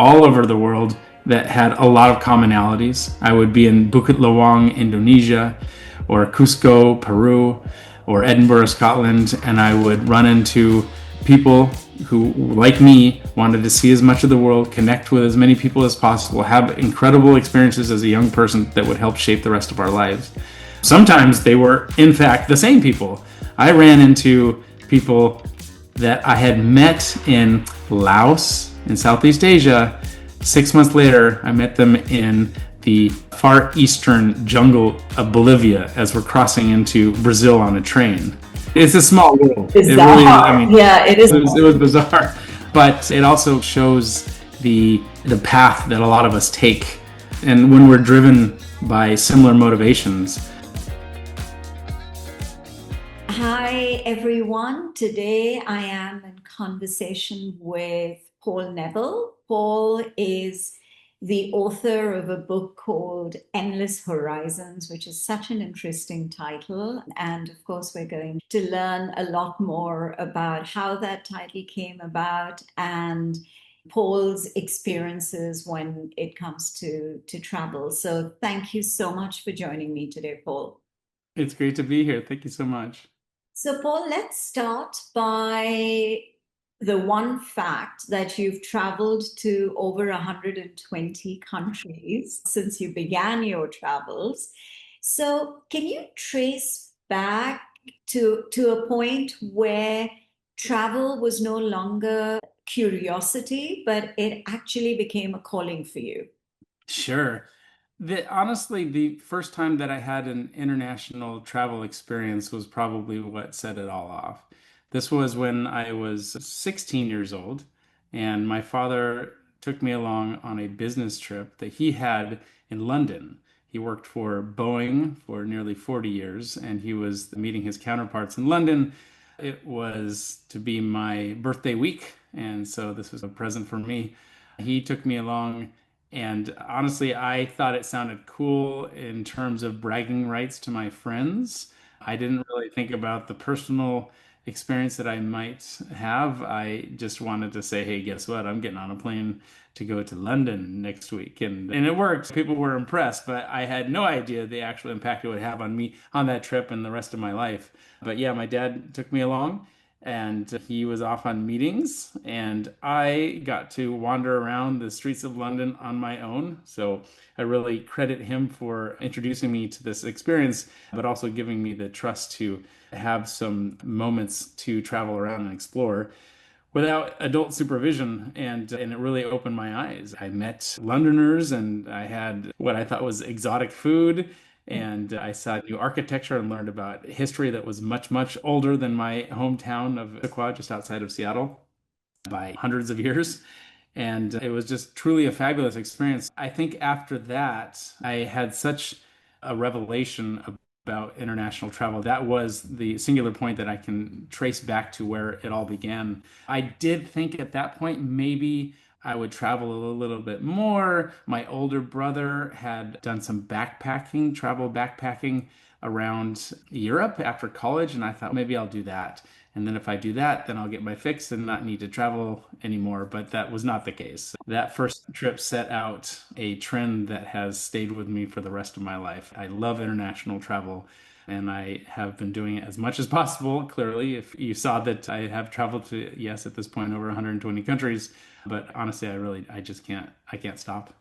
all over the world that had a lot of commonalities. I would be in Bukit Lawang, Indonesia, or Cusco, Peru, or Edinburgh, Scotland, and I would run into people who, like me, wanted to see as much of the world, connect with as many people as possible, have incredible experiences as a young person that would help shape the rest of our lives. Sometimes they were, in fact, the same people. I ran into people that I had met in Laos in Southeast Asia. 6 months later, I met them in the far eastern jungle of Bolivia as we're crossing into Brazil on a train. It's a small world. It really is. I Bizarre. mean, Yeah, it is. it was bizarre, but it also shows the path that a lot of us take, and when we're driven by similar motivations. Hi, everyone. Today I am in conversation with Paul Neville. Paul is the author of a book called Endless Horizons, which is such an interesting title. And of course, we're going to learn a lot more about how that title came about and Paul's experiences when it comes to travel. So thank you so much for joining me today, Paul. It's great to be here. Thank you so much. So, Paul, let's start by the one fact that you've traveled to over 120 countries since you began your travels. So, can you trace back to a point where travel was no longer curiosity, but it actually became a calling for you? Sure. Honestly, the first time that I had an international travel experience was probably what set it all off. This was when I was 16 years old, and my father took me along on a business trip that he had in London. He worked for Boeing for nearly 40 years, and he was meeting his counterparts in London. It was to be my birthday week, and so this was a present for me. He took me along, and honestly, I thought it sounded cool in terms of bragging rights to my friends. I didn't really think about the personal experience that I might have. I just wanted to say, hey, guess what? I'm getting on a plane to go to London next week. And it worked. People were impressed, but I had no idea the actual impact it would have on me on that trip and the rest of my life. But yeah, my dad took me along, and he was off on meetings, and I got to wander around the streets of London on my own. So I really credit him for introducing me to this experience, but also giving me the trust to have some moments to travel around and explore without adult supervision, and it really opened my eyes. I met Londoners, and I had what I thought was exotic food, and I saw new architecture and learned about history that was much older than my hometown of Issaquah, just outside of Seattle, by hundreds of years. And it was just truly a fabulous experience. I think after that, I had such a revelation about international travel. That was the singular point that I can trace back to where it all began. I did think at that point maybe I would travel a little bit more. My older brother had done some backpacking, travel backpacking around Europe after college, and I thought maybe I'll do that. And then if I do that, then I'll get my fix and not need to travel anymore. But that was not the case. That first trip set out a trend that has stayed with me for the rest of my life. I love international travel, and I have been doing it as much as possible. Clearly, if you saw that I have traveled to, yes, at this point, over 120 countries. But honestly, I just I can't stop.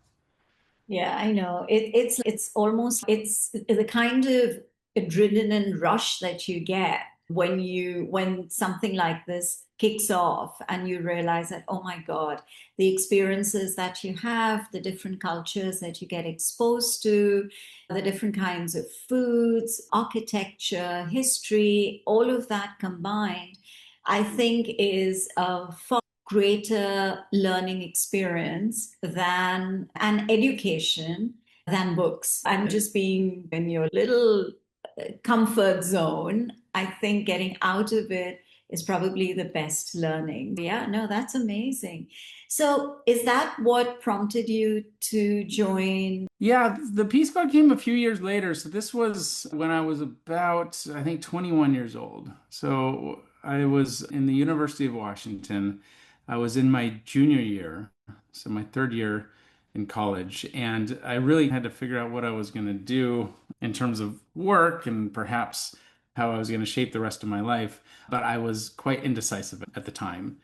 Yeah, I know. It's almost it's the kind of adrenaline rush that you get when something like this kicks off and you realize that, oh my God, the experiences that you have, the different cultures that you get exposed to, the different kinds of foods, architecture, history, all of that combined, I think is a far greater learning experience than an education than books. And just being in your little comfort zone, I think getting out of it is probably the best learning. Yeah, no, that's amazing. So, is that what prompted you to join? Yeah, the Peace Corps came a few years later. So this was when I was about, I think, 21 years old. So I was in the University of Washington. I was in my junior year. so my third year in college, and I really had to figure out what I was going to do in terms of work and perhaps how I was going to shape the rest of my life. But I was quite indecisive at the time.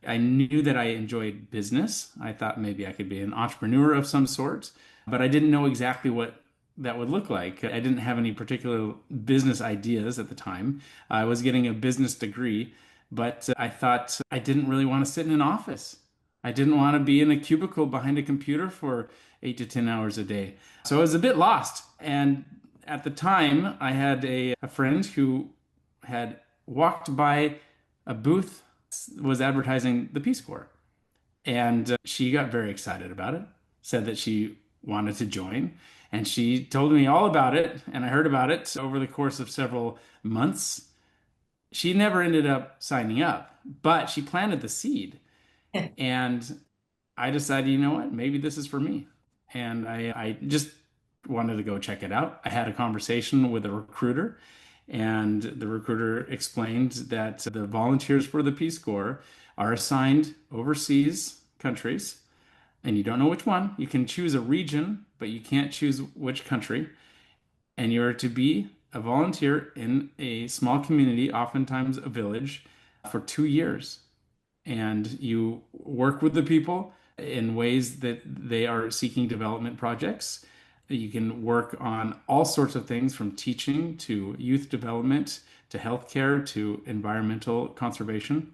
I knew that I enjoyed business. I thought maybe I could be an entrepreneur of some sort, but I didn't know exactly what that would look like. I didn't have any particular business ideas at the time. I was getting a business degree, but I thought I didn't really want to sit in an office. I didn't want to be in a cubicle behind a computer for 8 to 10 hours a day. So I was a bit lost. And at the time, I had a friend who had walked by a booth was advertising the Peace Corps. And she got very excited about it, said that she wanted to join. And she told me all about it. And I heard about it over the course of several months. She never ended up signing up, but she planted the seed. And I decided, you know what, maybe this is for me. And I just wanted to go check it out. I had a conversation with a recruiter, and the recruiter explained that the volunteers for the Peace Corps are assigned overseas countries, and you don't know which one. You can choose a region, but you can't choose which country. And you're to be a volunteer in a small community, oftentimes a village, for 2 years. And you work with the people in ways that they are seeking development projects. You can work on all sorts of things from teaching to youth development to healthcare to environmental conservation.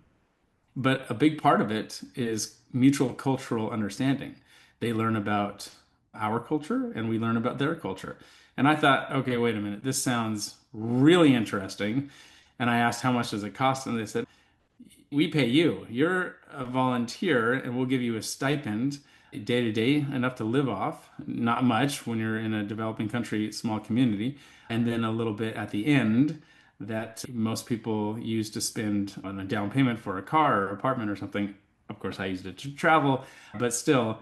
But a big part of it is mutual cultural understanding. They learn about our culture and we learn about their culture. And I thought, okay, wait a minute, this sounds really interesting. And I asked, how much does it cost? And they said, we pay you. You're a volunteer, and we'll give you a stipend day to day, enough to live off. Not much when you're in a developing country, small community, and then a little bit at the end that most people use to spend on a down payment for a car or apartment or something. Of course, I used it to travel, but still,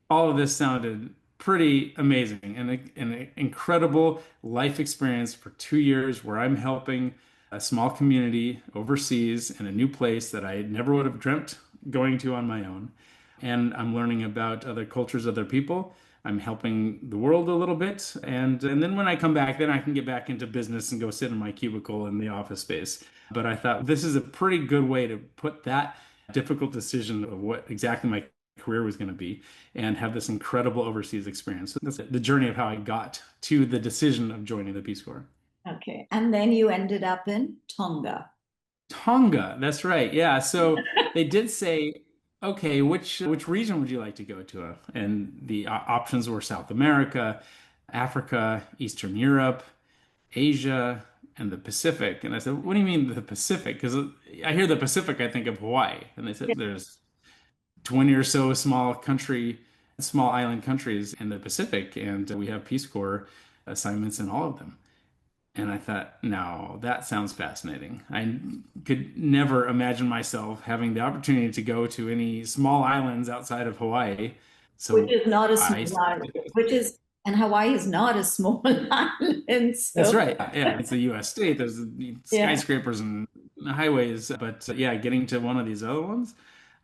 all of this sounded pretty amazing and an incredible life experience for 2 years where I'm helping a small community overseas in a new place that I never would have dreamt going to on my own. And I'm learning about other cultures, other people. I'm helping the world a little bit. And then when I come back, then I can get back into business and go sit in my cubicle in the office space. But I thought this is a pretty good way to put that difficult decision of what exactly my career was going to be and have this incredible overseas experience. So that's the journey of how I got to the decision of joining the Peace Corps. Okay. And then you ended up in Tonga. Tonga, that's right. Yeah. So they did say, okay, which region would you like to go to? And the options were South America, Africa, Eastern Europe, Asia, and the Pacific. And I said, what do you mean the Pacific? Because I hear the Pacific, I think of Hawaii. And they said there's 20 or so small island countries in the Pacific, and we have Peace Corps assignments in all of them. And I thought, no, that sounds fascinating. I could never imagine myself having the opportunity to go to any small islands outside of Hawaii. Which So is not a I small island, said, which is, and Hawaii is not a small island. that's So, right. Yeah, it's a US state. There's yeah. skyscrapers and highways. But yeah, getting to one of these other ones,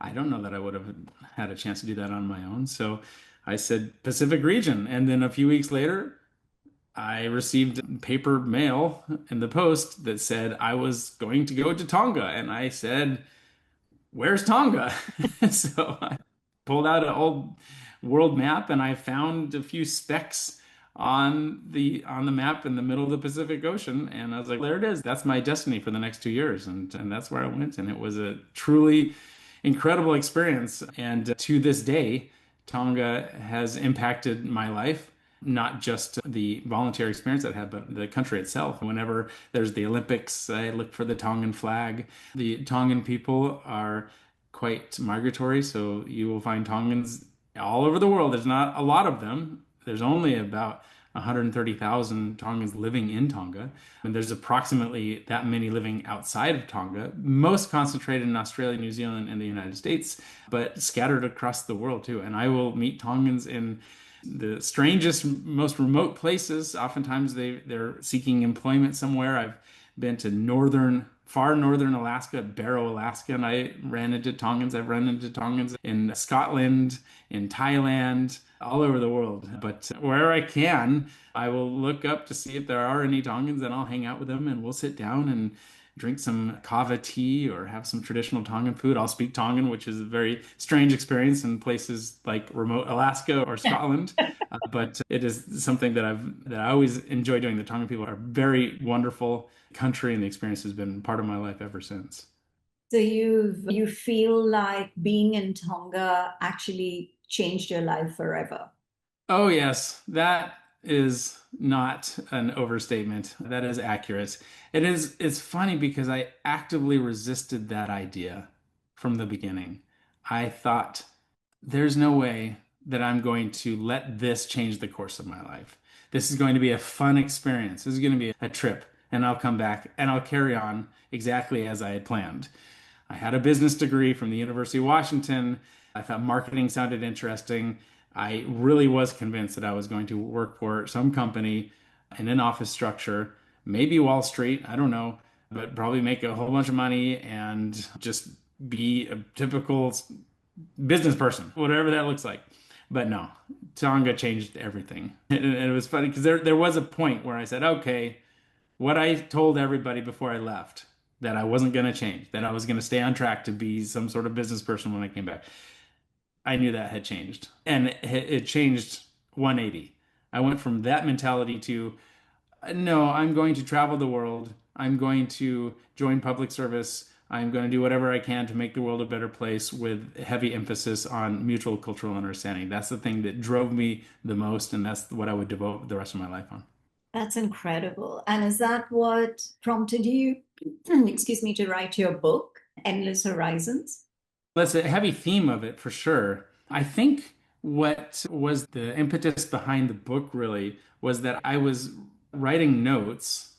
I don't know that I would have had a chance to do that on my own. So I said Pacific region. And then a few weeks later, I received paper mail in the post that said I was going to go to Tonga. And I said, where's Tonga? So I pulled out an old world map and I found a few specks on the map in the middle of the Pacific Ocean. And I was like, there it is. That's my destiny for the next 2 years. And that's where I went. And it was a truly incredible experience. And to this day, Tonga has impacted my life, not just the volunteer experience I had, but the country itself. Whenever there's the Olympics, I look for the Tongan flag. The Tongan people are quite migratory, so you will find Tongans all over the world. There's not a lot of them. There's only about 130,000 Tongans living in Tonga, and there's approximately that many living outside of Tonga, most concentrated in Australia, New Zealand, and the United States, but scattered across the world too. And I will meet Tongans in the strangest, most remote places. Oftentimes they're seeking employment somewhere. I've been to northern far northern Alaska, Barrow, Alaska, and I ran into Tongans. I've run into Tongans in Scotland, in Thailand, all over the world. But where I can, I will look up to see if there are any Tongans, and I'll hang out with them, and we'll sit down and drink some kava tea or have some traditional Tongan food. I'll speak Tongan, which is a very strange experience in places like remote Alaska or Scotland. But it is something that I always enjoy doing. The Tongan people are a very wonderful country, and the experience has been part of my life ever since. So you feel like being in Tonga actually changed your life forever. Oh, yes, that is not an overstatement. That is accurate. It's funny because I actively resisted that idea from the beginning. I thought, there's no way that I'm going to let this change the course of my life. This is going to be a fun experience. This is going to be a trip, and I'll come back and I'll carry on exactly as I had planned. I had a business degree from the University of Washington. I thought marketing sounded interesting. I really was convinced that I was going to work for some company in an office structure, maybe Wall Street, I don't know, but probably make a whole bunch of money and just be a typical business person, whatever that looks like. But no, Tonga changed everything. And it was funny because there was a point where I said, okay, what I told everybody before I left, that I wasn't going to change, that I was going to stay on track to be some sort of business person when I came back. I knew that had changed. And it changed 180. I went from that mentality to, no, I'm going to travel the world. I'm going to join public service. I'm going to do whatever I can to make the world a better place with heavy emphasis on mutual cultural understanding. That's the thing that drove me the most, and that's what I would devote the rest of my life on. That's incredible. And is that what prompted you, excuse me, to write your book, Endless Horizons? That's a heavy theme of it for sure. I think what was the impetus behind the book really was that I was writing notes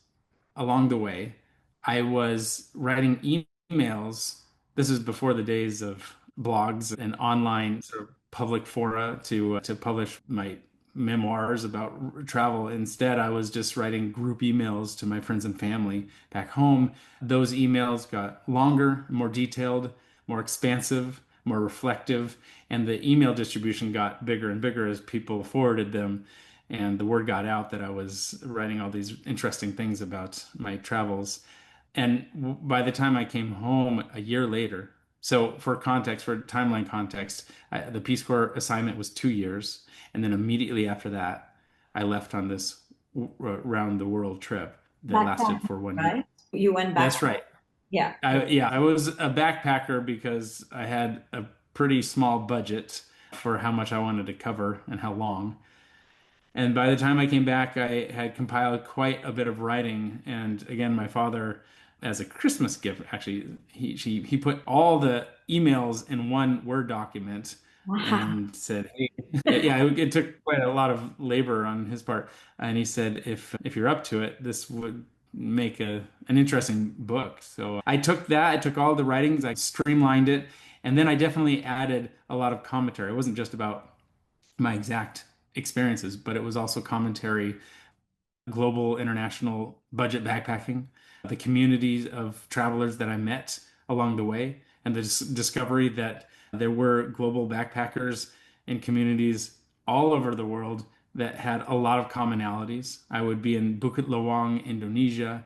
along the way. I was writing emails. This is before the days of blogs and online sort of public fora to publish my memoirs about travel. Instead, I was just writing group emails to my friends and family back home. Those emails got longer, more detailed, more expansive, more reflective, and the email distribution got bigger and bigger as people forwarded them. And the word got out that I was writing all these interesting things about my travels. And by the time I came home a year later, so for context, for timeline context, the Peace Corps assignment was 2 years. And then immediately after that, I left on this round the world trip that lasted Backpacking, for 1 year. right? You went back. That's right. Yeah. Yeah, I was a backpacker because I had a pretty small budget for how much I wanted to cover and how long. And by the time I came back, I had compiled quite a bit of writing. And again, my father, as a Christmas gift, actually, he put all the emails in one Word document Wow. and said, "Hey, yeah, it took quite a lot of labor on his part." And he said, "If you're up to it, this would make an interesting book." So I took that, I took all the writings, I streamlined it, and then I definitely added a lot of commentary. It wasn't just about my exact experiences, but it was also commentary, global international budget backpacking, the communities of travelers that I met along the way, and the discovery that there were global backpackers in communities all over the world that had a lot of commonalities. I would be in Bukit Lawang, Indonesia,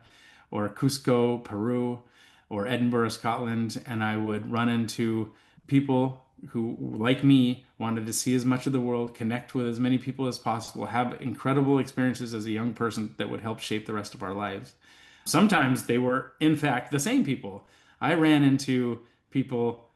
or Cusco, Peru, or Edinburgh, Scotland, and I would run into people who, like me, wanted to see as much of the world, connect with as many people as possible, have incredible experiences as a young person that would help shape the rest of our lives. Sometimes they were, in fact, the same people. I ran into people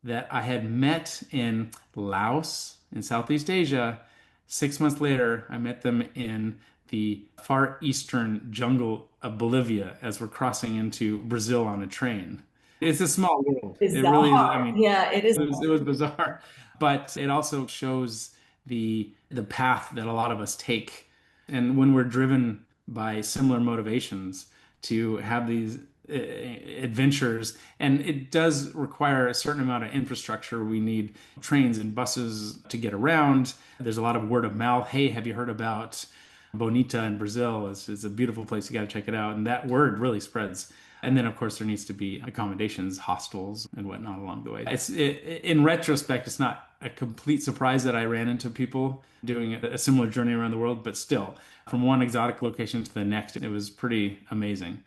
that I had met in Laos in Southeast Asia. 6 months later, I met them in the far eastern jungle of Bolivia as we're crossing into Brazil on a train. It's a small world. It really is. I Bizarre. mean, Yeah, it is. it was bizarre, but it also shows the path that a lot of us take, and when we're driven by similar motivations to have these adventures, and it does require a certain amount of infrastructure. We need trains and buses to get around. There's a lot of word of mouth. Hey, have you heard about Bonita in Brazil? It's a beautiful place. You got to check it out. And that word really spreads. And then, of course, there needs to be accommodations, hostels, and whatnot along the way. In retrospect, it's not a complete surprise that I ran into people doing a similar journey around the world, but still, from one exotic location to the next, it was pretty amazing.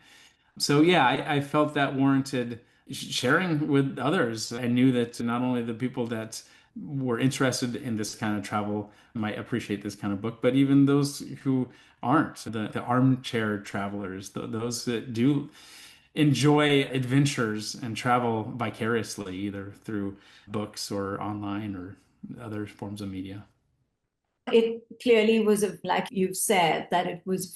So yeah, I felt that warranted sharing with others. I knew that not only the people that were interested in this kind of travel might appreciate this kind of book, but even those who aren't, the armchair travelers, those that do enjoy adventures and travel vicariously, either through books or online or other forms of media. It clearly was like you've said, that it was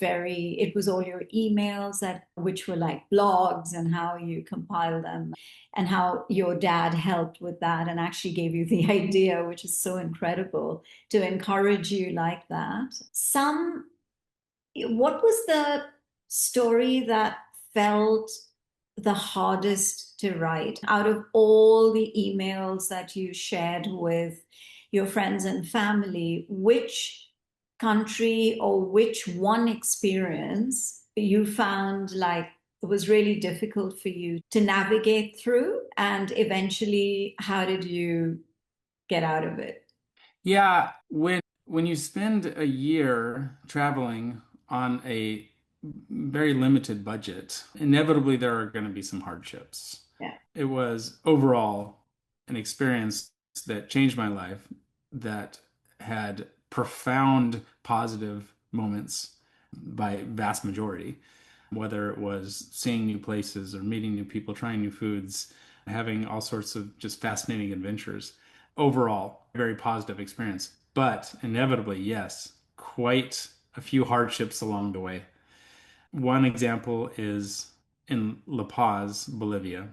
all your emails that which were like blogs and how you compile them and how your dad helped with that and actually gave you the idea, which is so incredible to encourage you like that. What was the story that felt the hardest to write out of all the emails that you shared with your friends and family? Which country or which one experience you found like it was really difficult for you to navigate through? And eventually, how did you get out of it? Yeah, when you spend a year traveling on a very limited budget, inevitably there are going to be some hardships. Yeah. It was overall an experience that changed my life, that had profound positive moments by vast majority, whether it was seeing new places or meeting new people, trying new foods, having all sorts of just fascinating adventures. Overall, a very positive experience. But inevitably, yes, quite a few hardships along the way. One example is in La Paz, Bolivia.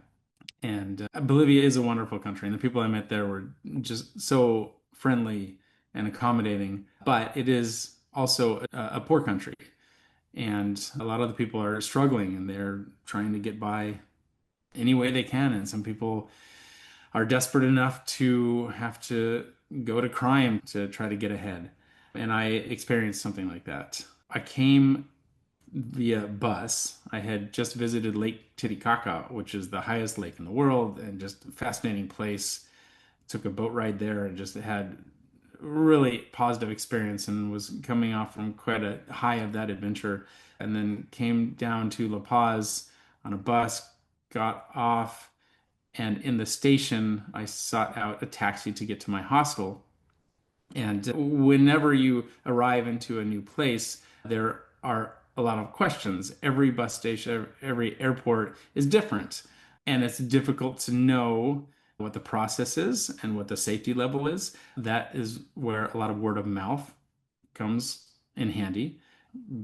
And Bolivia is a wonderful country, and the people I met there were just so friendly and accommodating. But it is also a poor country, and a lot of the people are struggling and they're trying to get by any way they can. And some people are desperate enough to have to go to crime to try to get ahead. And I experienced something like that. I came via bus. I had just visited Lake Titicaca, which is the highest lake in the world and just a fascinating place. Took a boat ride there and just had really positive experience and was coming off from quite a high of that adventure. And then came down to La Paz on a bus, got off, and in the station, I sought out a taxi to get to my hostel. And whenever you arrive into a new place, there are a lot of questions. Every bus station, every airport is different. And it's difficult to know what the process is and what the safety level is. That is where a lot of word of mouth comes in handy.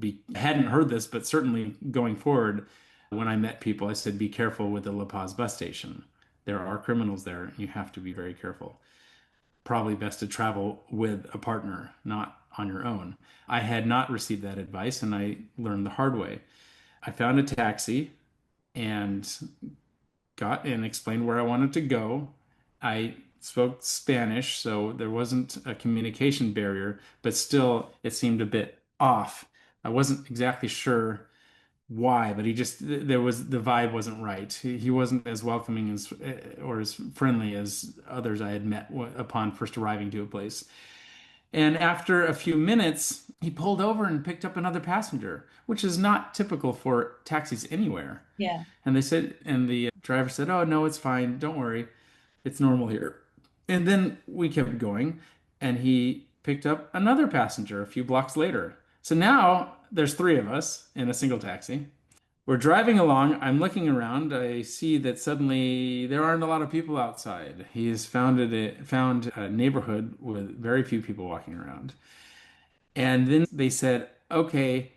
I hadn't heard this, but certainly going forward, when I met people, I said, be careful with the La Paz bus station. There are criminals there. You have to be very careful. Probably best to travel with a partner, not on your own. I had not received that advice and I learned the hard way. I found a taxi and got and explained where I wanted to go. I spoke Spanish, so there wasn't a communication barrier, but still it seemed a bit off. I wasn't exactly sure why, but he just there was the vibe wasn't right. He wasn't as welcoming as or as friendly as others I had met upon first arriving to a place. And after a few minutes, he pulled over and picked up another passenger, which is not typical for taxis anywhere. Yeah. And they said, and the driver said, "Oh, no, it's fine. Don't worry. It's normal here." And then we kept going, and he picked up another passenger a few blocks later. So now there's three of us in a single taxi. We're driving along. I'm looking around. I see that suddenly there aren't a lot of people outside. He's found a neighborhood with very few people walking around. And then they said, "Okay,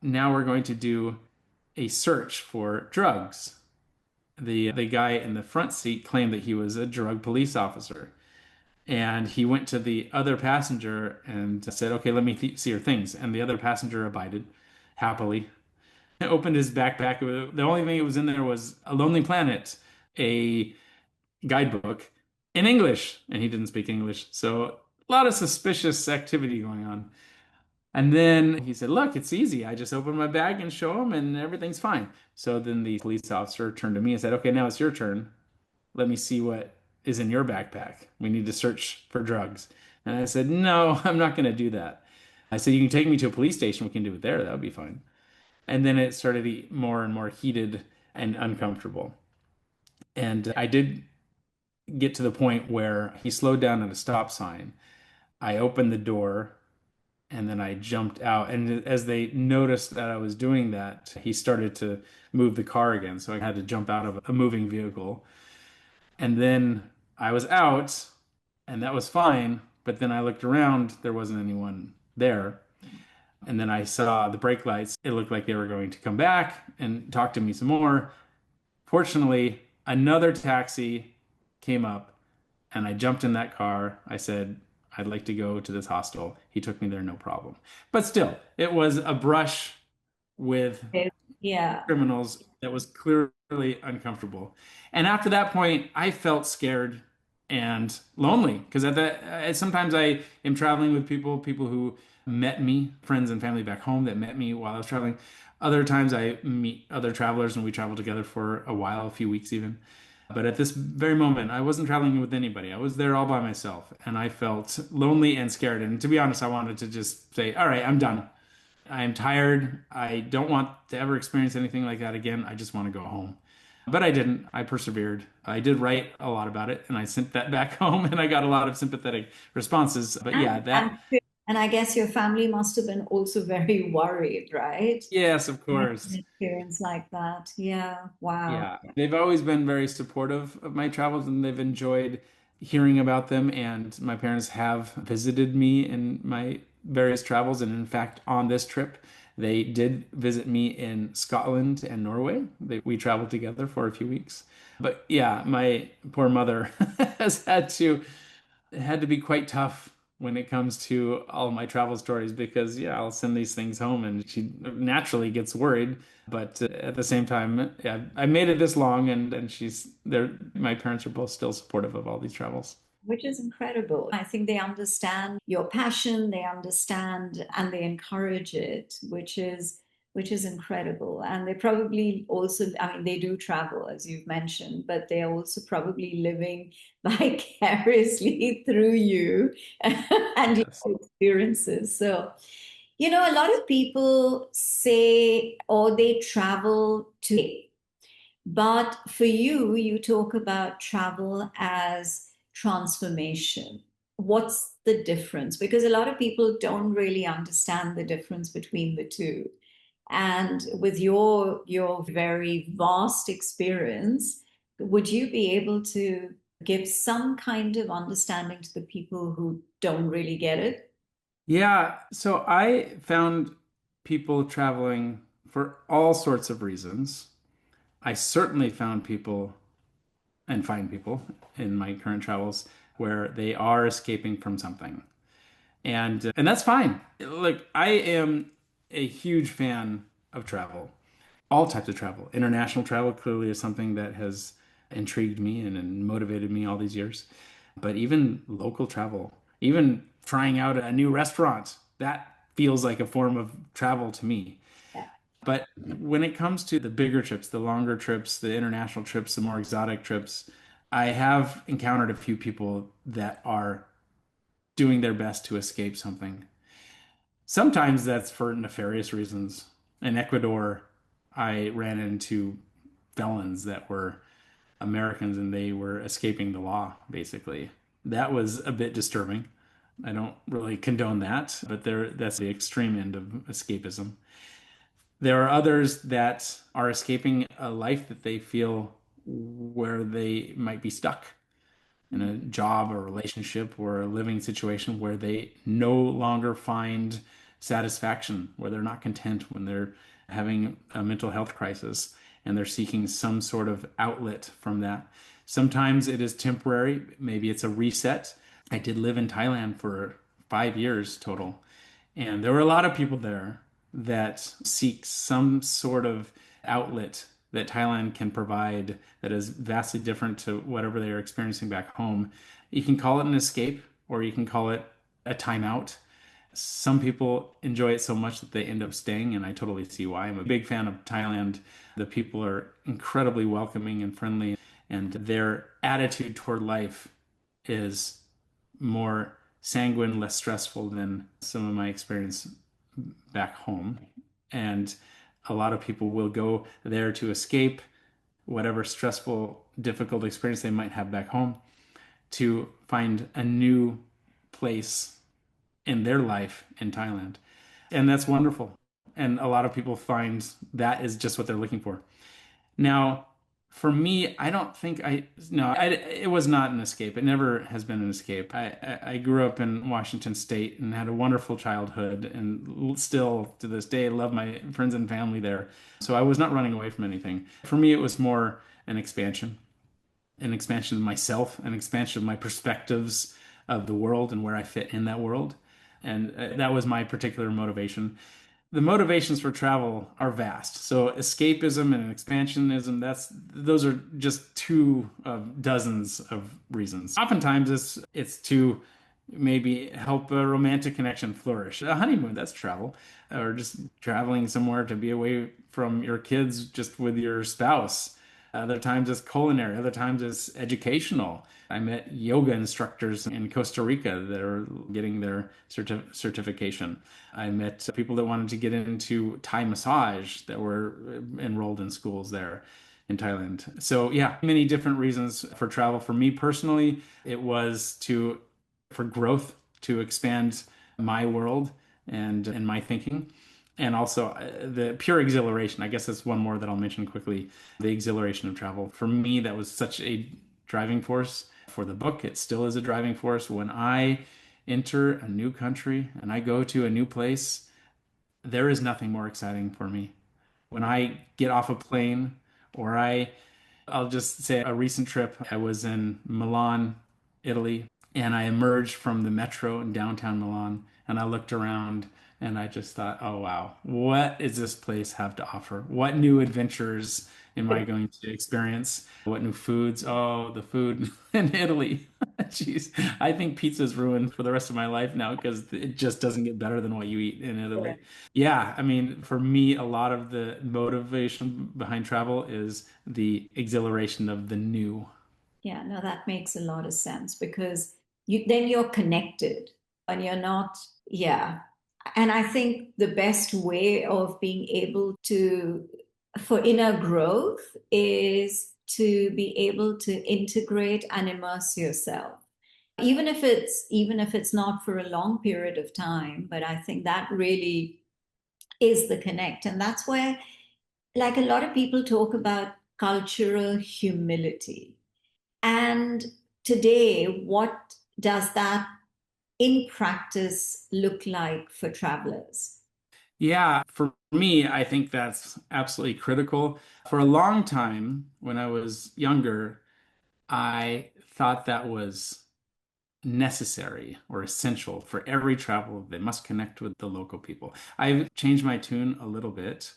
now we're going to do a search for drugs." The guy in the front seat claimed that he was a drug police officer. And he went to the other passenger and said, "Okay, let me see your things." And the other passenger abided happily. Opened his backpack. The only thing that was in there was A Lonely Planet, a guidebook in English, and he didn't speak English. So a lot of suspicious activity going on. And then he said, "Look, it's easy. I just open my bag and show him, and everything's fine." So then the police officer turned to me and said, "Okay, now it's your turn. Let me see what is in your backpack. We need to search for drugs." And I said, "No, I'm not going to do that." I said, "You can take me to a police station. We can do it there. That would be fine." And then it started to get more and more heated and uncomfortable. And I did get to the point where he slowed down at a stop sign. I opened the door and then I jumped out. And as they noticed that I was doing that, he started to move the car again. So I had to jump out of a moving vehicle. And then I was out, and that was fine. But then I looked around, there wasn't anyone there. And then I saw the brake lights. It looked like they were going to come back and talk to me some more. Fortunately, another taxi came up and I jumped in that car. I said, "I'd like to go to this hostel." He took me there, no problem. But still, it was a brush with Yeah. criminals that was clearly uncomfortable. And after that point, I felt scared and lonely because sometimes I am traveling with people who met me, friends and family back home that met me while I was traveling. Other times I meet other travelers and we travel together for a while, a few weeks even. But at this very moment, I wasn't traveling with anybody. I was there all by myself and I felt lonely and scared. And to be honest, I wanted to just say, "All right, I'm done. I am tired. I don't want to ever experience anything like that again. I just want to go home." But I didn't. I persevered. I did write a lot about it and I sent that back home and I got a lot of sympathetic responses. But yeah, And that, and I guess your family must have been also very worried, right? yes, of An course. experience like that. Yeah. Wow. Yeah, they've always been very supportive of my travels and they've enjoyed hearing about them. And my parents have visited me in my various travels. And in fact, on this trip, they did visit me in Scotland and Norway. We traveled together for a few weeks. But yeah, my poor mother has had to be quite tough when it comes to all my travel stories because yeah, I'll send these things home and she naturally gets worried. But at the same time, yeah, I made it this long and she's there. My parents are both still supportive of all these travels. Which is incredible. I think they understand your passion, they understand and they encourage it, which is incredible. And they probably also, I mean, they do travel, as you've mentioned, but they are also probably living vicariously through you and Yes. your experiences. So, you know, a lot of people say, or they travel to, but for you, you talk about travel as transformation. What's the difference? Because a lot of people don't really understand the difference between the two. And with your very vast experience, would you be able to give some kind of understanding to the people who don't really get it? Yeah, so I found people traveling for all sorts of reasons. I certainly found people and find people in my current travels where they are escaping from something. And that's fine. Look, I am a huge fan of travel, all types of travel. International travel clearly is something that has intrigued me and motivated me all these years. But even local travel, even trying out a new restaurant, that feels like a form of travel to me. Yeah. But when it comes to the bigger trips, the longer trips, the international trips, the more exotic trips, I have encountered a few people that are doing their best to escape something. Sometimes that's for nefarious reasons. In Ecuador, I ran into felons that were Americans and they were escaping the law, basically. That was a bit disturbing. I don't really condone that, but that's the extreme end of escapism. There are others that are escaping a life that they feel where they might be stuck in a job or relationship or a living situation where they no longer find satisfaction, where they're not content, when they're having a mental health crisis and they're seeking some sort of outlet from that. Sometimes it is temporary, maybe it's a reset. I did live in Thailand for 5 years total, and there were a lot of people there that seek some sort of outlet that Thailand can provide that is vastly different to whatever they are experiencing back home. You can call it an escape or you can call it a timeout. Some people enjoy it so much that they end up staying, and I totally see why. I'm a big fan of Thailand. The people are incredibly welcoming and friendly, and their attitude toward life is more sanguine, less stressful than some of my experience back home. And a lot of people will go there to escape whatever stressful, difficult experience they might have back home to find a new place in their life in Thailand. And that's wonderful. And a lot of people find that is just what they're looking for. Now, for me, I don't think I, no, it was not an escape. It never has been an escape. I grew up in Washington State and had a wonderful childhood and still to this day love my friends and family there. So I was not running away from anything. For me, it was more an expansion, an expansion of myself, an expansion of my perspectives of the world and where I fit in that world. And that was my particular motivation. The motivations for travel are vast. So escapism and expansionism, those are just two of dozens of reasons. Oftentimes it's to maybe help a romantic connection flourish. A honeymoon, that's travel. Or just traveling somewhere to be away from your kids just with your spouse. Other times it's culinary, other times it's educational. I met yoga instructors in Costa Rica that are getting their certification. I met people that wanted to get into Thai massage that were enrolled in schools there in Thailand. So yeah, many different reasons for travel. For me personally, it was to for growth, to expand my world and my thinking. And also the pure exhilaration. I guess that's one more that I'll mention quickly. The exhilaration of travel. For me, that was such a driving force for the book. It still is a driving force. When I enter a new country and I go to a new place, there is nothing more exciting for me. When I get off a plane or I'll just say a recent trip, I was in Milan, Italy, and I emerged from the metro in downtown Milan and I looked around and I just thought, oh wow, what does this place have to offer? What new adventures am I going to experience? What new foods? Oh, the food in Italy. Jeez, I think pizza's ruined for the rest of my life now because it just doesn't get better than what you eat in Italy. Yeah, I mean, for me, a lot of the motivation behind travel is the exhilaration of the new. Yeah, no, that makes a lot of sense because you're connected and you're not, yeah. And I think the best way of being able to, for inner growth, is to be able to integrate and immerse yourself. Even if it's not for a long period of time, but I think that really is the connect. And that's where, like, a lot of people talk about cultural humility. And today, what does that in practice look like for travelers? Yeah, for me, I think that's absolutely critical. For a long time, when I was younger, I thought that was necessary or essential for every travel. They must connect with the local people. I've changed my tune a little bit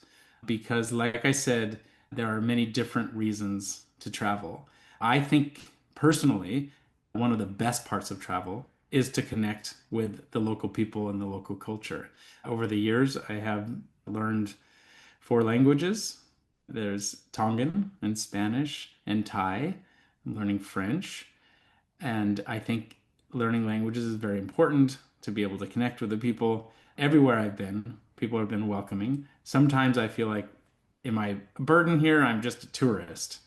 because, like I said, there are many different reasons to travel. I think personally, one of the best parts of travel is to connect with the local people and the local culture. Over the years, I have learned four languages. There's Tongan and Spanish and Thai. I'm learning French. And I think learning languages is very important to be able to connect with the people. Everywhere I've been, people have been welcoming. Sometimes I feel like, am I a burden here? I'm just a tourist.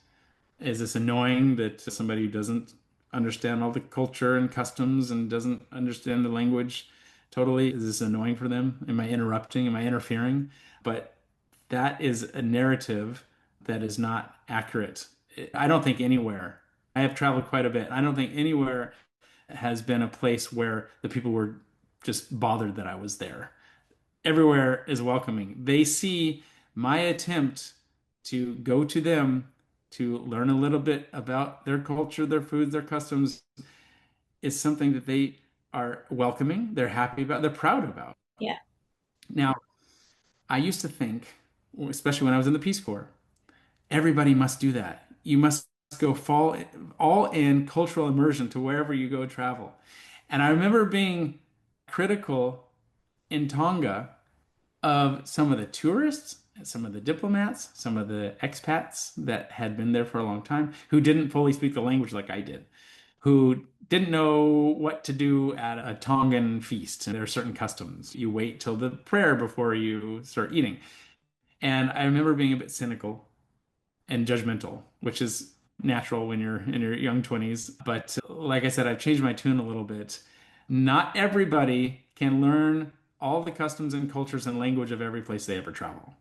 Is this annoying that somebody who doesn't understand all the culture and customs and doesn't understand the language totally, is this annoying for them? Am I interrupting? Am I interfering? But that is a narrative that is not accurate. I don't think anywhere. I have traveled quite a bit. I don't think anywhere has been a place where the people were just bothered that I was there. Everywhere is welcoming. They see my attempt to go to them to learn a little bit about their culture, their foods, their customs is something that they are welcoming, they're happy about, they're proud about. Yeah. Now, I used to think, especially when I was in the Peace Corps, everybody must do that. You must go fall all in cultural immersion to wherever you go travel. And I remember being critical in Tonga of some of the tourists, some of the diplomats, some of the expats that had been there for a long time who didn't fully speak the language like I did, who didn't know what to do at a Tongan feast. There are certain customs. You wait till the prayer before you start eating. And I remember being a bit cynical and judgmental, which is natural when you're in your young 20s. But like I said, I've changed my tune a little bit. Not everybody can learn all the customs and cultures and language of every place they ever travel.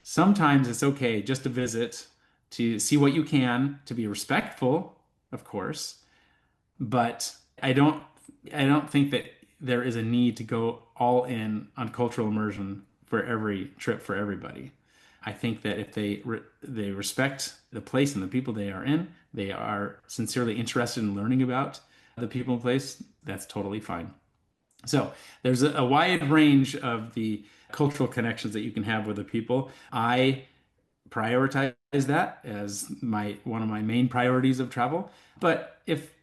Sometimes it's okay just to visit, to see what you can, to be respectful, of course, but I don't think that there is a need to go all in on cultural immersion for every trip for everybody. I think that if they respect the place and the people they are in, they are sincerely interested in learning about the people and place, that's totally fine. So there's a wide range of the cultural connections that you can have with the people. I prioritize that as my one of my main priorities of travel. But if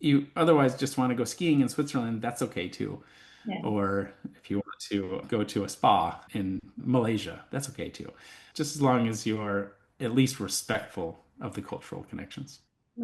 you otherwise just want to go skiing in Switzerland, that's okay too. Yeah. Or if you want to go to a spa in Malaysia, that's okay too. Just as long as you are at least respectful of the cultural connections.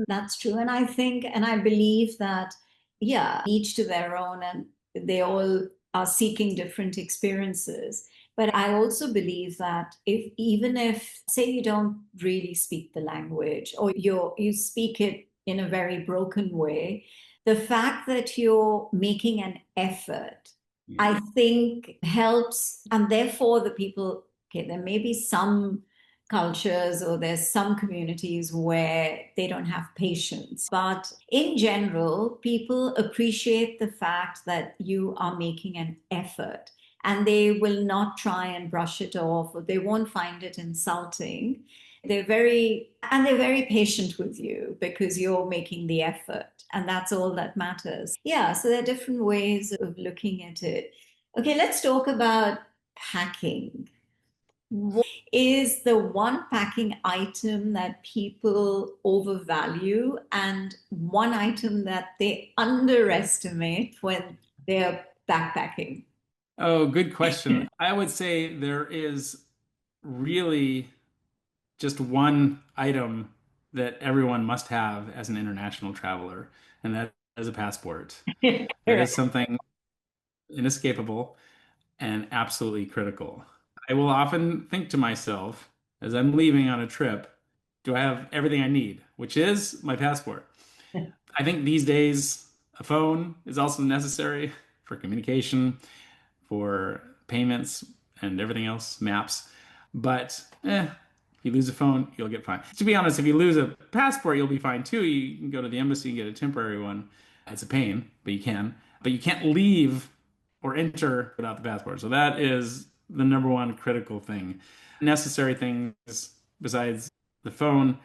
That's true. And I think, and I believe that, yeah, each to their own, and they all are seeking different experiences. But I also believe that if, even if, say, you don't really speak the language or you speak it in a very broken way, the fact that you're making an effort, Yeah. I think helps. And therefore, the people, okay, there may be some cultures or there's some communities where they don't have patience. But in general, people appreciate the fact that you are making an effort and they will not try and brush it off or they won't find it insulting. They're very patient with you because you're making the effort and that's all that matters. Yeah, so there are different ways of looking at it. Okay, let's talk about packing. Is the one packing item that people overvalue and one item that they underestimate when they're backpacking? Oh, good question. I would say there is really just one item that everyone must have as an international traveler, and that is a passport. That is Correct. something inescapable and absolutely critical. I will often think to myself as I'm leaving on a trip, do I have everything I need? Which is my passport. I think these days a phone is also necessary for communication, for payments and everything else, maps. But if you lose a phone, you'll get fine. To be honest, if you lose a passport, you'll be fine too. You can go to the embassy and get a temporary one. It's a pain, but you can. But you can't leave or enter without the passport. So that is the number one critical thing. Necessary things besides the phone.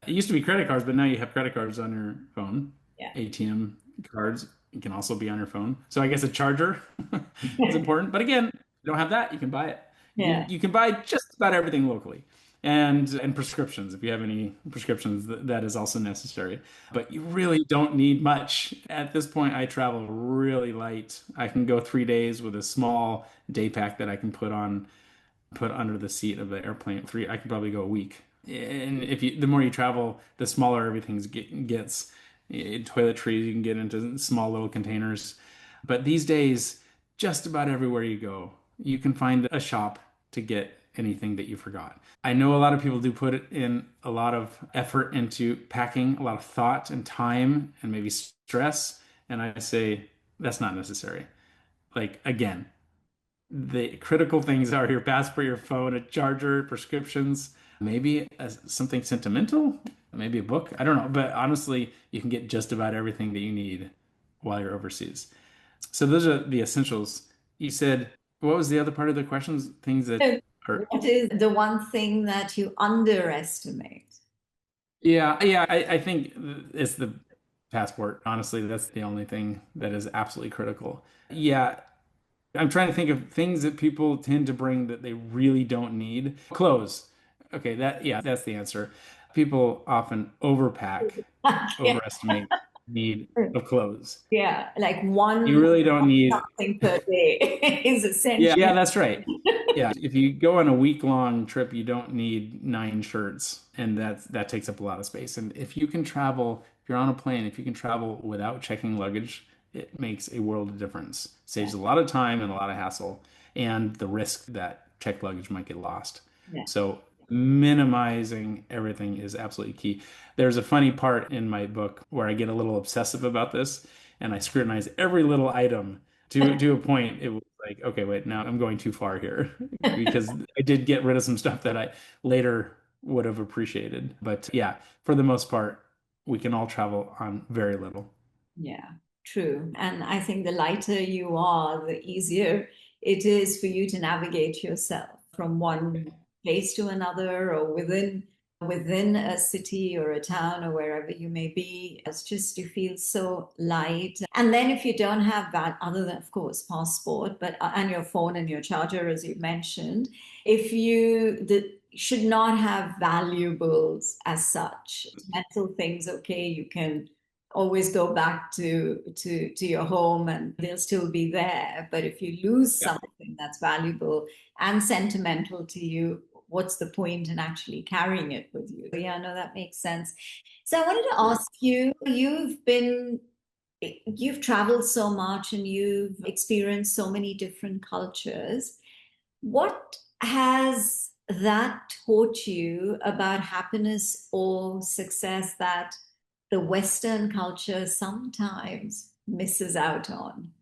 It used to be credit cards, but now you have credit cards on your phone. Yeah. ATM cards can also be on your phone. So I guess a charger is important. But again, if you don't have that, you can buy it. Yeah. You can buy just about everything locally. And prescriptions. If you have any prescriptions, that is also necessary. But you really don't need much. At this point, I travel really light. I can go 3 days with a small day pack that I can put under the seat of the airplane. I could probably go a week. And if you, the more you travel, the smaller everything gets. Toiletries you can get into small little containers. But these days, just about everywhere you go, you can find a shop to get anything that you forgot. I know a lot of people do put in a lot of effort into packing, a lot of thought and time and maybe stress. And I say that's not necessary. Like, again, the critical things are your passport, your phone, a charger, prescriptions, maybe something sentimental, maybe a book. I don't know. But honestly, you can get just about everything that you need while you're overseas. So those are the essentials. You said, what was the other part of the questions? Things that So are, what is the one thing that you underestimate? yeah, I think it's the passport. Honestly, that's the only thing that is absolutely critical. Yeah, I'm trying to think of things that people tend to bring that they really don't need. Clothes. Okay, yeah, that's the answer. People often overpack, Yeah. overestimate. need of clothes. Yeah, like You one really don't need, something per day is yeah, essential. yeah, that's right. Yeah, if you go on a week-long trip, you don't need 9 shirts, and that takes up a lot of space. And if you can travel, if you're on a plane, if you can travel without checking luggage, it makes a world of difference. Saves a lot of time and a lot of hassle, and the risk that checked luggage might get lost. Yeah. So minimizing everything is absolutely key. There's a funny part in my book where I get a little obsessive about this, and I scrutinize every little item to a point. It was like, okay, wait, now I'm going too far here because I did get rid of some stuff that I later would have appreciated. But yeah, for the most part, we can all travel on very little. Yeah, true. And I think the lighter you are, the easier it is for you to navigate yourself from one place to another or within a city or a town or wherever you may be. It's just you feel so light. And then if you don't have that, other than of course passport, but and your phone and your charger, as you mentioned, if you should not have valuables as such, mental things, okay, you can always go back to your home and they'll still be there. But if you lose Yeah. something that's valuable and sentimental to you, what's the point in actually carrying it with you? Yeah, no, that makes sense. So I wanted to Right. ask you, you've traveled so much and you've experienced so many different cultures. What has that taught you about happiness or success that the Western culture sometimes misses out on?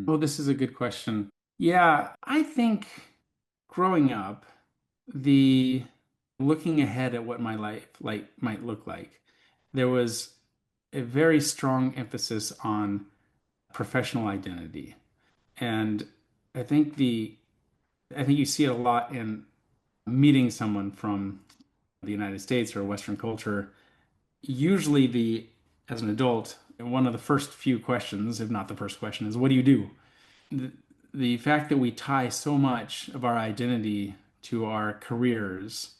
Oh, this is a good question. Yeah, I think growing up, the looking ahead at what my life like might look like, there was a very strong emphasis on professional identity. And I think the I think you see it a lot in meeting someone from the United States or Western culture. Usually as an adult, one of the first few questions, if not the first question, is what do you do? The, the fact that we tie so much of our identity to our careers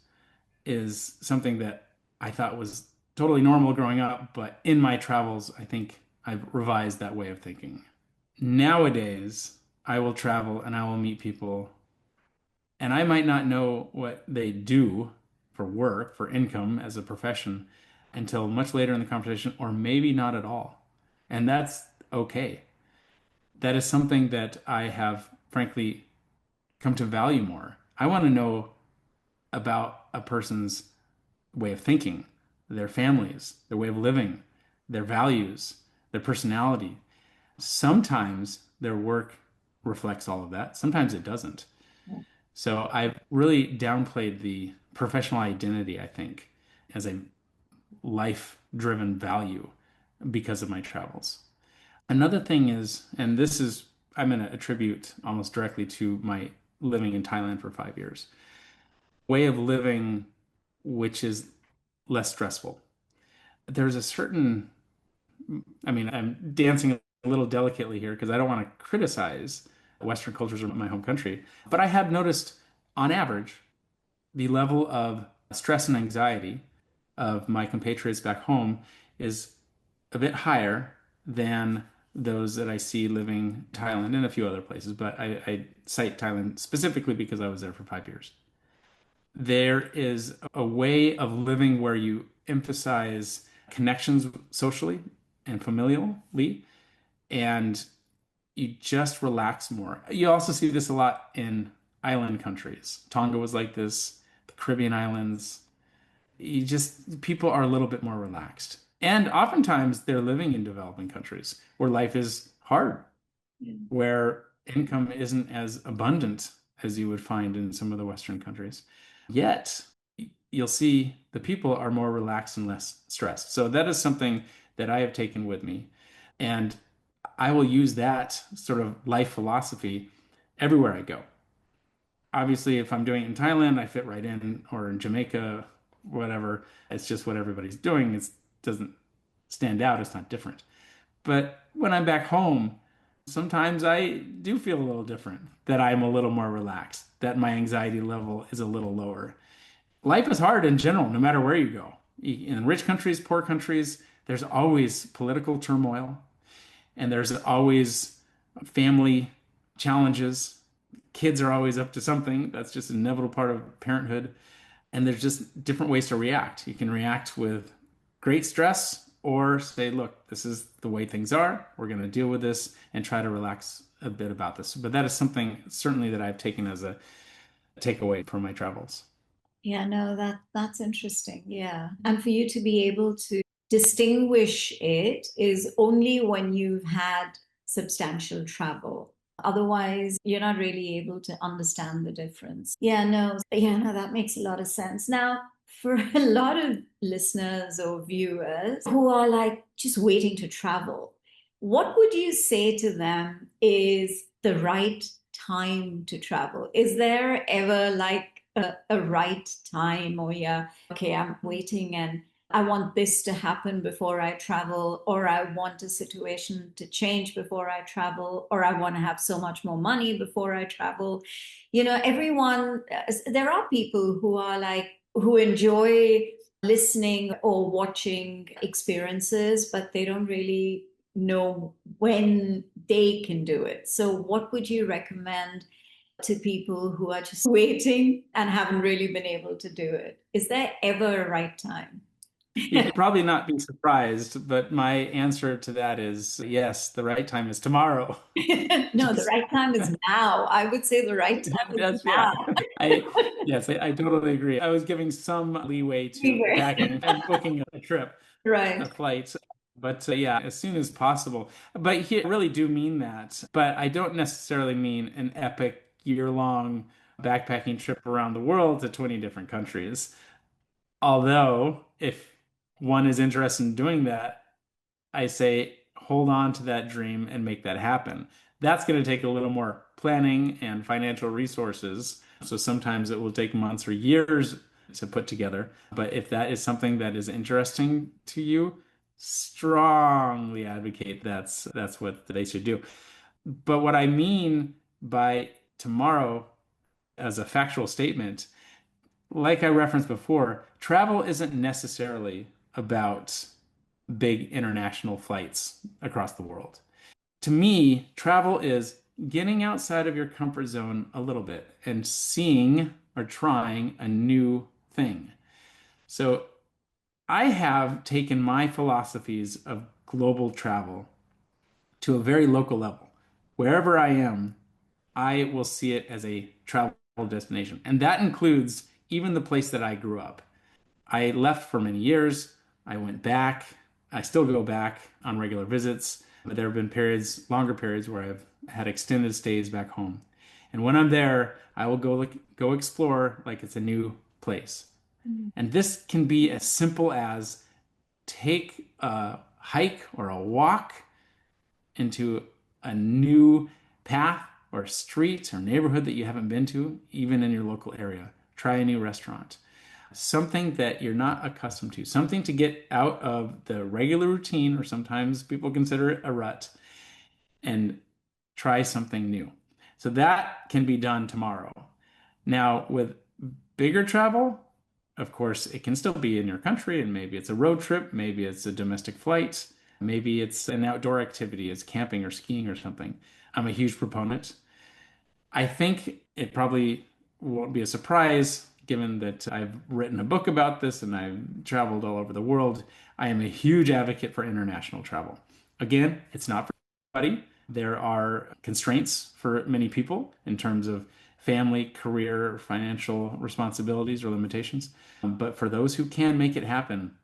is something that I thought was totally normal growing up, but in my travels, I think I've revised that way of thinking. Nowadays, I will travel and I will meet people, and I might not know what they do for work, for income as a profession until much later in the conversation, or maybe not at all. And that's okay. That is something that I have, frankly, come to value more. I want to know about a person's way of thinking, their families, their way of living, their values, their personality. Sometimes their work reflects all of that. Sometimes it doesn't. So I've really downplayed the professional identity, I think, as a life-driven value because of my travels. Another thing is, and this is, I'm going to attribute almost directly to my living in Thailand for 5 years, way of living which is less stressful. There's a certain, I mean, I'm dancing a little delicately here because I don't want to criticize Western cultures in my home country, but I have noticed on average the level of stress and anxiety of my compatriots back home is a bit higher than those that I see living in Thailand and a few other places, but I cite Thailand specifically because I was there for 5 years. There is a way of living where you emphasize connections socially and familially, and you just relax more. You also see this a lot in island countries. Tonga was like this, the Caribbean islands. People are a little bit more relaxed. And oftentimes they're living in developing countries where life is hard, where income isn't as abundant as you would find in some of the Western countries. Yet, you'll see the people are more relaxed and less stressed. So that is something that I have taken with me. And I will use that sort of life philosophy everywhere I go. Obviously, if I'm doing it in Thailand, I fit right in, or in Jamaica, whatever. It's just what everybody's doing. It doesn't stand out. It's not different. But when I'm back home, sometimes I do feel a little different, that I'm a little more relaxed, that my anxiety level is a little lower. Life is hard in general, no matter where you go. In rich countries, poor countries, there's always political turmoil and there's always family challenges. Kids are always up to something. That's just an inevitable part of parenthood. And there's just different ways to react. You can react with great stress or say, look, this is the way things are. We're going to deal with this and try to relax a bit about this. But that is something certainly that I've taken as a takeaway from my travels. Yeah, no, that's interesting. Yeah. And for you to be able to distinguish it is only when you've had substantial travel. Otherwise, you're not really able to understand the difference. Yeah, no, that makes a lot of sense. Now, for a lot of listeners or viewers who are like just waiting to travel, what would you say to them is the right time to travel? Is there ever like a right time, or yeah, okay, I'm waiting and I want this to happen before I travel, or I want a situation to change before I travel, or I want to have so much more money before I travel? Everyone, there are people who are like, who enjoy listening or watching experiences, but they don't really know when they can do it. So, what would you recommend to people who are just waiting and haven't really been able to do it? Is there ever a right time? You'd probably not be surprised, but my answer to that is yes, the right time is tomorrow. No, the Just right time is now. I would say the right time is that's yeah. now. I yes, I totally agree. I was giving some leeway to Anyway, packing and booking a trip, a right. flight, but yeah, as soon as possible. But here, I really do mean that. But I don't necessarily mean an epic year-long backpacking trip around the world to 20 different countries. Although, if one is interested in doing that, I say hold on to that dream and make that happen. That's going to take a little more planning and financial resources. So sometimes it will take months or years to put together. But if that is something that is interesting to you, strongly advocate that's what they should do. But what I mean by tomorrow as a factual statement, like I referenced before, travel isn't necessarily about big international flights across the world. To me, travel is getting outside of your comfort zone a little bit and seeing or trying a new thing. So I have taken my philosophies of global travel to a very local level. Wherever I am, I will see it as a travel destination. And that includes even the place that I grew up. I left for many years. I went back. I still go back on regular visits, but there have been periods, longer periods, where I've had extended stays back home. And when I'm there, I will go explore like it's a new place. And this can be as simple as take a hike or a walk into a new path or street or neighborhood that you haven't been to, even in your local area. Try a new restaurant, something that you're not accustomed to, something to get out of the regular routine, or sometimes people consider it a rut, and try something new. So that can be done tomorrow. Now, with bigger travel, of course, it can still be in your country, and maybe it's a road trip, maybe it's a domestic flight, maybe it's an outdoor activity, it's camping or skiing or something. I'm a huge proponent. I think it probably won't be a surprise given that I've written a book about this and I've traveled all over the world. I am a huge advocate for international travel. Again, it's not for everybody. There are constraints for many people in terms of family, career, financial responsibilities or limitations. But for those who can make it happen,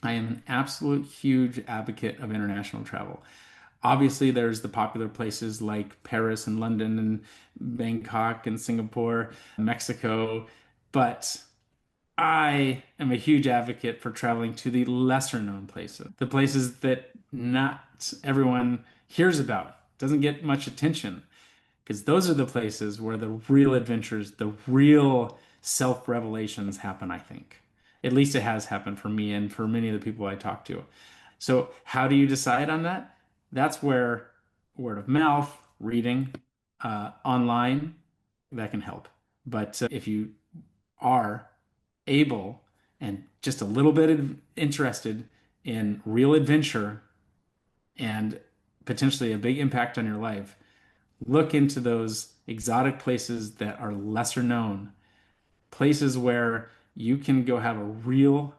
I am an absolute huge advocate of international travel. Obviously, there's the popular places like Paris and London and Bangkok and Singapore, Mexico, but I am a huge advocate for traveling to the lesser known places, the places that not everyone hears about, doesn't get much attention, because those are the places where the real adventures, the real self-revelations happen, I think. At least it has happened for me and for many of the people I talk to. So, how do you decide on that? That's where word of mouth, reading, online, that can help. But if you are able and just a little bit interested in real adventure and potentially a big impact on your life, look into those exotic places that are lesser known, places where you can go have a real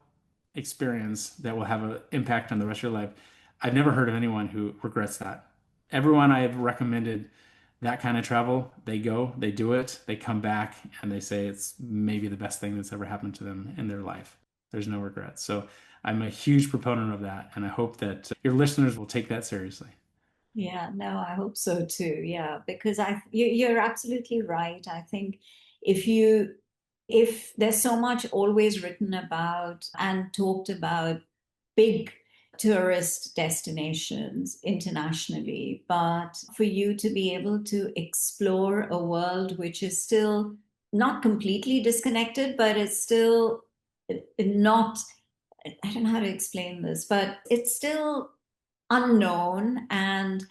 experience that will have an impact on the rest of your life. I've never heard of anyone who regrets that. Everyone I have recommended that kind of travel, they go, they do it, they come back, and they say it's maybe the best thing that's ever happened to them in their life. There's no regrets. So I'm a huge proponent of that, and I hope that your listeners will take that seriously. Yeah, no, I hope so too. Yeah, because you're absolutely right. I think if you if there's so much always written about and talked about big tourist destinations internationally, but for you to be able to explore a world which is still not completely disconnected, but it's still not, I don't know how to explain this, but it's still unknown, and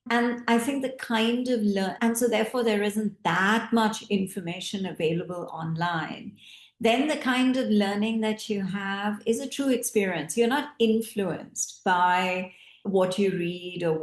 I think the kind of learn, and so therefore there isn't that much information available online. Then the kind of learning that you have is a true experience. You're not influenced by what you read or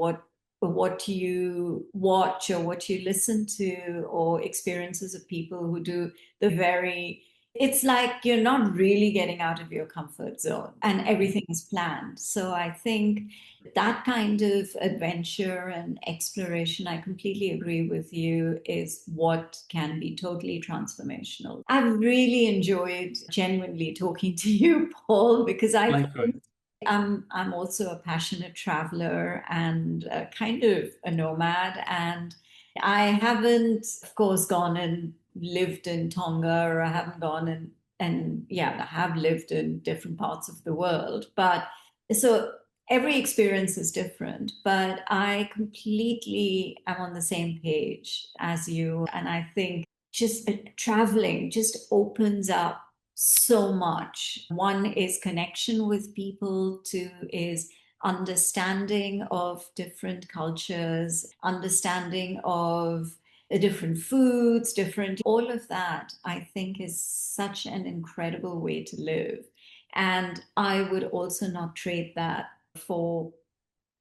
what you watch or what you listen to or experiences of people who do the very, it's like you're not really getting out of your comfort zone and everything is planned. So I think that kind of adventure and exploration, I completely agree with you, is what can be totally transformational. I've really enjoyed genuinely talking to you, Paul, because I Likewise. think I'm also a passionate traveler and kind of a nomad. And I haven't, of course, gone and lived in Tonga, or I haven't gone and yeah, I have lived in different parts of the world. But so every experience is different, but I completely am on the same page as you. And I think just traveling just opens up so much. One is connection with people, two is understanding of different cultures, understanding of the different foods, different, all of that, I think is such an incredible way to live. And I would also not trade that for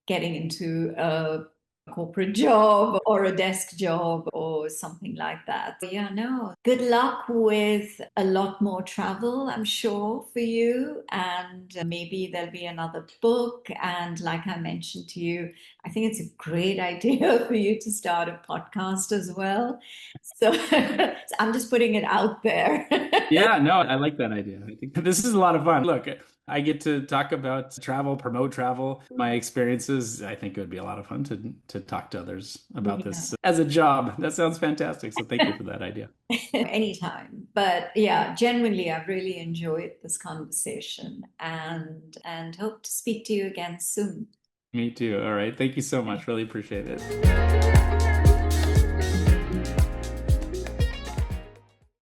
getting into a corporate job or a desk job or something like that. Yeah, no. Good luck with a lot more travel, I'm sure, for you. And maybe there'll be another book. And like I mentioned to you, I think it's a great idea for you to start a podcast as well. So, so I'm just putting it out there. Yeah, no, I like that idea. I think this is a lot of fun. Look, I get to talk about travel, promote travel, my experiences. I think it would be a lot of fun to talk to others about Yeah. this as a job. That sounds fantastic. So thank you for that idea. Anytime. But yeah, genuinely, I've really enjoyed this conversation and hope to speak to you again soon. Me too. All right. Thank you so much. Really appreciate it.